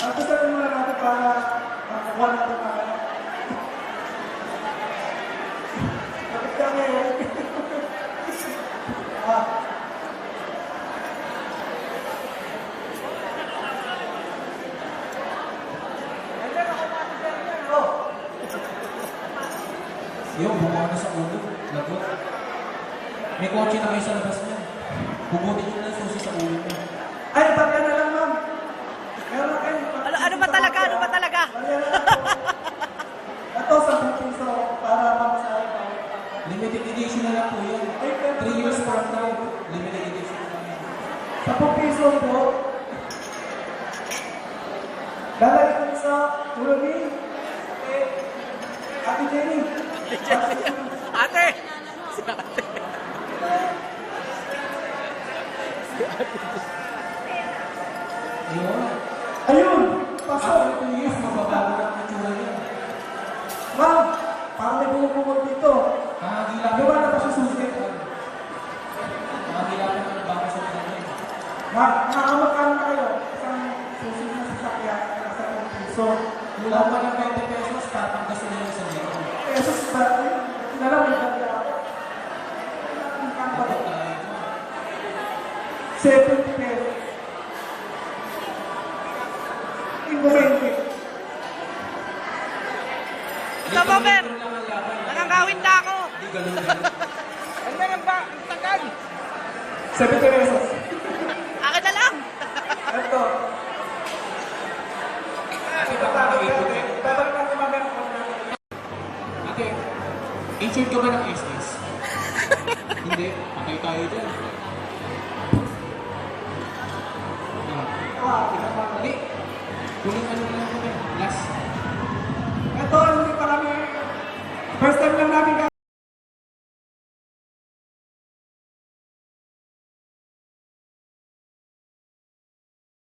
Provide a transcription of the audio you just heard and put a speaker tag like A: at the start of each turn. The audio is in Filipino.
A: Magpasalan muna natin para makakuha natin mga kapit kami.
B: Yung bumuha na sa ulo, lagot. May kotse na kayo sa labas niya. Bumutin nyo na susi sa ulo niya.
A: Ay, pagka na lang, ma'am. Meron na kayo.
C: Ano ba talaga? Ano ba talaga?
A: Ito, 10 piso para mamasahe pa.
B: Limited edition na lang po yan. 3 years from now, limited edition na lang yan.
A: 10 piso po. Lalagay ko sa ulo ni Ate Jenny.
C: Ate! Si ate.
B: Ayun.
A: Ayun! Pasok!
B: After 2 years, mababago na ang itsura niya.
A: Ma'am, parang may bumubungod dito.
B: Nakagila
A: Di ba na pa siya susi?
B: Nakagila pa ng baka sa kanya.
A: Ma'am, nakamakano na kayo. Isang susi na sasakyan, nasa 10 piso.
B: Kulang pa ng 20 pesos, tapang gasolina sa dito.
A: Pesos ba? Nalang may bagay ako.
B: Dapat tayo.
A: 70 pesos. Inconveniente.
C: Ito mo, Ben! Nakakawin na ako!
B: Hindi ganun yan.
C: Ano naman ba? Ang tagal!
A: 70 pesos.
C: Akin na lang!
A: Ito. Babalik natin mamaya kung ano.
B: Ate, insured ka ba ng SS? Hindi, patay tayo dyan. Hindi, kunin ka